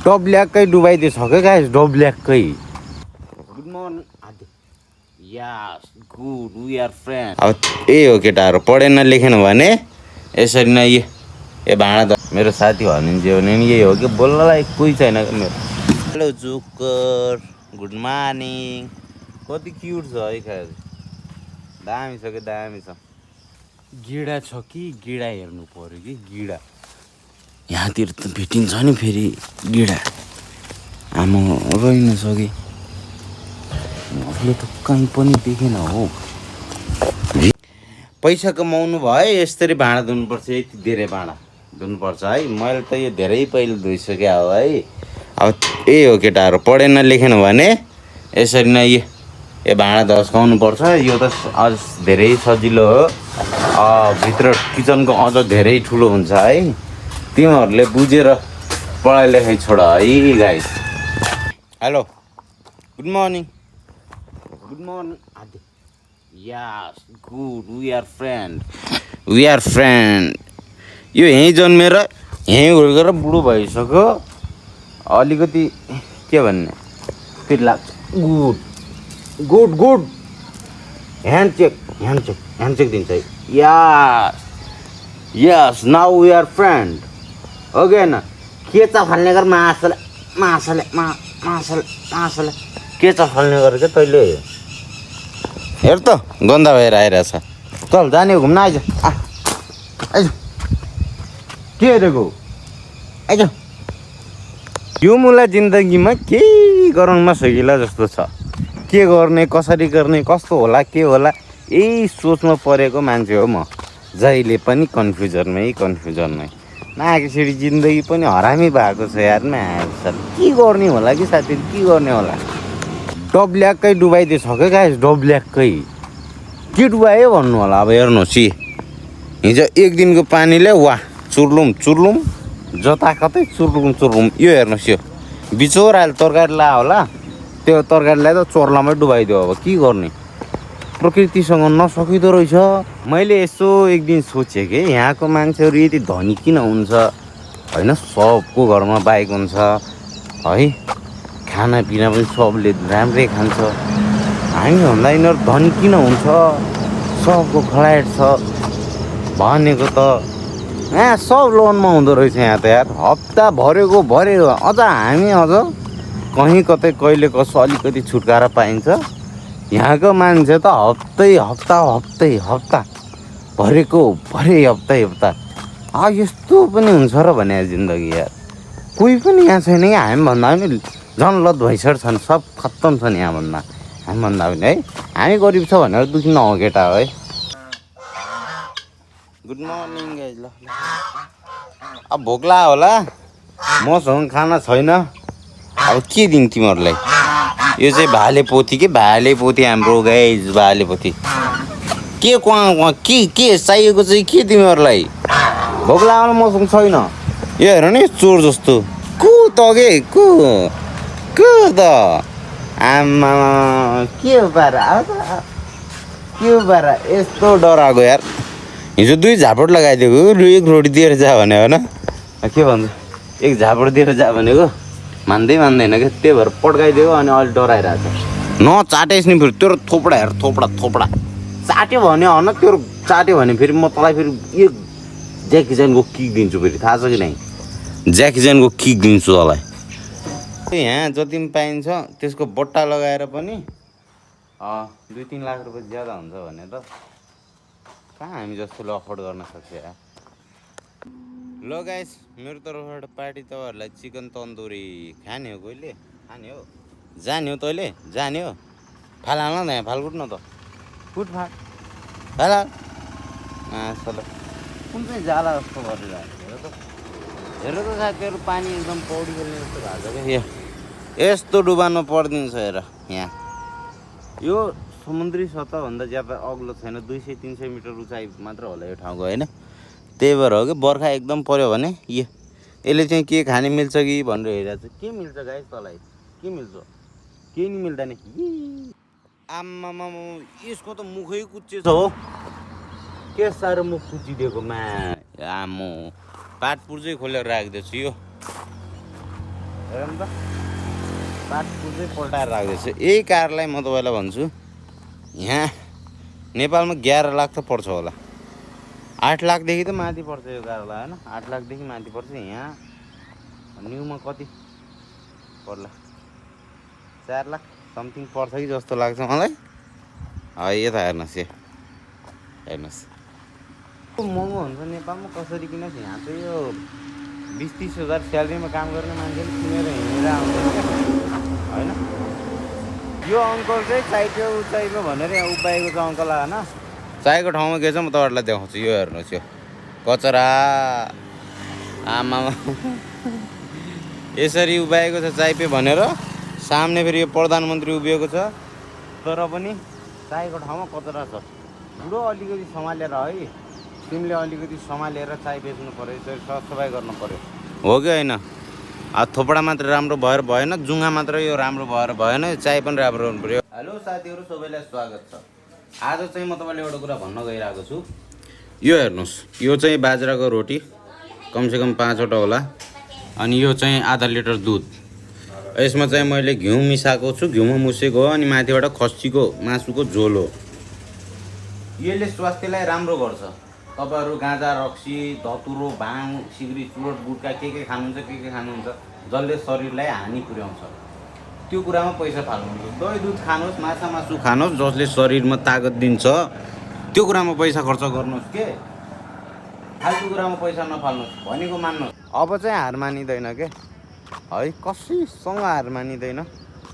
डब्ल्याकै डुबाइदिइसक्यो गाइस डब्ल्याकै good morning yes good we are friend अब यही हो केटाहरू पढेन लेखेन भने यसरी नै ए भाँडा त मेरो साथी भनिन्थ्यो भने नि यही हो कि बोल्नलाई कोही छैन मेरो हेलो जुकर गुड मर्निङ कति क्युट छ है खाएर दामी छ कि दामी छ गिडा छ कि गिडा हेर्नु पर्यो कि गिडा यहाँतिर त भेटिन्छ नि फेरि गिडा आमा रहेन सके अहिले त कहीँ पनि देखेन हो पैसा कमाउनु भयो यसरी भाँडा धुनुपर्छ यति धेरै भाँडा धुनुपर्छ है मैले त यो धेरै पहिले धोइसकेँ हो है अब यही हो केटाहरू पढेन लेखेन भने यसरी नै ए भाँडा धस्काउनु पर्छ यो त अझ धेरै सजिलो हो भित्र किचनको अझ धेरै ठुलो हुन्छ है तिमीहरूले बुझेर पढाइ लेखाइ छोड है guys hello good morning yes good we are friend यो यहीँ जन्मेर यहीँ हुर्केर बुढो भइसक्यो अलिकति के भन्ने फेरि लाग्छ गुड गुड गुड ह्यान्डचेक दिन्छ यस नाउ वी आर फ्रेन्ड हो कि होइन के छ फाल्ने गर मासले के छ फाल्ने गर क्या तैँले हेर त गन्दा भएर आइरहेछ चल जाने घुम्न आइज आइज के हेरेको आइज यो मलाई जिन्दगीमा केही गराउनमा सकिला जस्तो छ के गर्ने कसरी गर्ने कस्तो होला के होला यही सोचमा परेको मान्छे हो म जहिले पनि कन्फ्युजनमै नाकेसरी जिन्दगी पनि हरामी भएको छ यार के गर्ने होला कि साथी के गर्ने होला डब्ल्याकै डुबाइदिइसक्यो गाइस डब्ल्याकै के डुबायो भन्नु होला अब हेर्नुहोस् हिजो एक दिनको पानीले वाह चुर्लुम जताकतै चुर्लुम यो हेर्नुहोस् यो बिचोर अहिले तरकारी ला होला त्यो तरकारीलाई त चोर्लामै डुबाइदियो अब के गर्ने प्रकृतिसँग नसकिँदो रहेछ मैले यसो एक दिन सोचेँ कि यहाँको मान्छेहरू यति धनी किन हुन्छ होइन सबको घरमा बाइक हुन्छ है खानापिना पनि सबले राम्रै खान्छ हामीभन्दा यिनीहरू धनी किन हुन्छ सबको फ्ल्याट छ भनेको त यहाँ सब लोनमा हुँदो रहेछ यहाँ त यार हप्ता भरेको अझ हामी अझ कहीँ कतै कहिले कसो अलिकति छुटकारा पाइन्छ यहाँको मान्छे त हप्ता भरेको हप्ता यस्तो पनि हुन्छ र भने जिन्दगी यार कोही पनि यहाँ छैन कि हामीभन्दा पनि झन् लत भइसकेको छन् सब खत्तम छन् यहाँभन्दा हामीभन्दा पनि है हामी गरिब छ भनेर दुखी नहो केटा हो है गुड मर्निङ गाइज ल अब भोक लाग्यो होला मसँग खाना छैन अब के दिउँ तिमीहरूलाई यो चाहिँ भाले पोथी हाम्रो गाइज भाले पोथी के के चाहिएको चाहिँ के तिमीहरूलाई भोक लाग्यो मसँग छैन यो हेर नि चोर जस्तो कु त आमा के हो पारा यस्तो डराएको यार हिजो 2 झापड लगाइदिएको एक रोटी दिएर जा भने होइन के भन्छ एक झापड दिएर जा भनेको मान्दैन क्या त्यही भएर पड्काइदियो अनि अहिले डराइरहेको छ नचाटेस् नि फेरि तेरो थोपडा हेर थोपडा चाट्यो भने होइन तेरो चाट्यो भने फेरि म तँलाई फेरि एक ज्याकी ज्यानको किक दिन्छु फेरि थाहा छ कि नै ज्याकी ज्यानको किक दिन्छु तँलाई यहाँ जति पनि पाइन्छ त्यसको बट्टा लगाएर पनि 2-3 लाख रुपियाँ ज्यादा हुन्छ भने त कहाँ हामी जस्तोले अफोर्ड गर्न सक्छ यार ल गाइस मेरो तर्फबाट पार्टी तपाईँहरूलाई चिकन तन्दुरी खाने हो कहिले खाने हो जाने हो तैँले जाने हो फाल हाल्न न यहाँ फाल कुट्न त कुट फाल सल कुन चाहिँ जाला जस्तो गरेर हेर त साथीहरू पानी एकदम पौडी खेल्ने जस्तो भएको छ क्या यस्तो डुबानमा परिदिन्छ हेर यहाँ यो समुद्री सतहभन्दा ज्यादा अग्लो छैन 200-300 मिटर उचाइ मात्र होला यो ठाउँको होइन त्यही भएर हो कि बर्खा एकदम पर्यो भने यसले चाहिँ के खाने मिल्छ कि भनेर हेरिरहेको छ के मिल्छ गाइस तँलाई के मिल्छ केही नि मिल्दैन आम्मामा यसको त मुखै कुच्चे छ हो के साह्रो मुख कुचिदिएको मा आमो पाट पुर्जै खोलेर राखिदिएछु यो हेर त पात पुर्दै पल्टाएर राख्दैछ। यही कारलाई म तपाईँलाई भन्छु यहाँ नेपालमा 11 लाख त पर्छ होला। 8 लाखदेखि त माथि पर्छ यो कारलाई होइन, 8 लाखदेखि माथि पर्छ। यहाँ न्यूमा कति पर्ला, 4 लाख समथिङ पर्छ कि जस्तो लाग्छ मलाई। यता हेर्नुहोस्, हेर्नुहोस् महँगो हुन्छ नेपालमा कसरी किन। यहाँ चाहिँ यो 20-30 हजार स्यालेरीमा काम गर्ने मान्छेले किनेर हिँडेर आउँदैन होइन। यो अङ्कल चाहिँ चाहियो भनेर यहाँ उभ्याएको छ अङ्कल होइन। चाहिएको ठाउँमा के छ म तपाईँहरूलाई देखाउँछु। यो हेर्नुहोस्, यो कचरा आमामा यसरी उभ्याएको छ चाहिए भनेर। सामने फेरि यो प्रधानमन्त्री उभिएको छ, तर पनि चाहिएको ठाउँमा कचरा छ। बुढो अलिकति सम्हालेर है, तिमीले अलिकति सम्हालेर चाय बेच्नु पऱ्यो, यसरी सरसफाइ गर्नु पऱ्यो, हो कि होइन। थोपडा मात्र राम्रो भएर भएन, जुङ्गा मात्र यो राम्रो भएर भएन, चाय पनि राम्रो हुनु पऱ्यो। हेलो साथीहरू, सबैलाई स्वागत छ। आज चाहिँ म तपाईँलाई एउटा कुरा भन्न गइरहेको छु। यो हेर्नुहोस्, यो चाहिँ बाजराको रोटी कमसेकम 5वटा होला। अनि यो चाहिँ आधा लिटर दुध। यसमा चाहिँ मैले घिउ मिसाएको छु, घिउमा मुसेको हो। अनि माथिबाट खसीको मासुको झोल हो। यसले स्वास्थ्यलाई राम्रो गर्छ। तपाईँहरू गाँजा, रक्सी, धतुरो, भाङ, सिग्री, चुरोट, गुट्का के खानुहुन्छ, के खानुहुन्छ, जसले शरीरलाई हानि पुर्याउँछ, त्यो कुरामा पैसा फाल्नुहुन्छ। दही दुध खानुहोस्, माछा मासु खानुहोस्, जसले शरीरमा तागत दिन्छ, त्यो कुरामा पैसा खर्च गर्नुहोस्। के फाल्तु कुरामा पैसा नफाल्नुहोस्, भनेको मान्नुहोस्। अब चाहिँ हार मानिँदैन के है, कसैसँग हार मानिँदैन।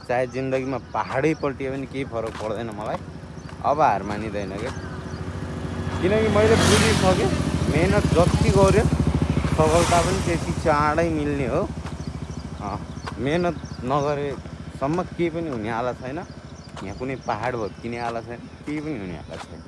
चाहे जिन्दगीमा पहाडै पल्टियो भने केही फरक पर्दैन मलाई। अब हार मानिँदैन के, किनकि मैले बुझिसकेँ मेहनत जति गऱ्यो सफलता पनि त्यति चाँडै मिल्ने हो। मेहनत नगरेसम्म केही पनि हुने आला छैन। यहाँ कुनै पहाड भत्किने आला छैन, केही पनि हुने आला छैन।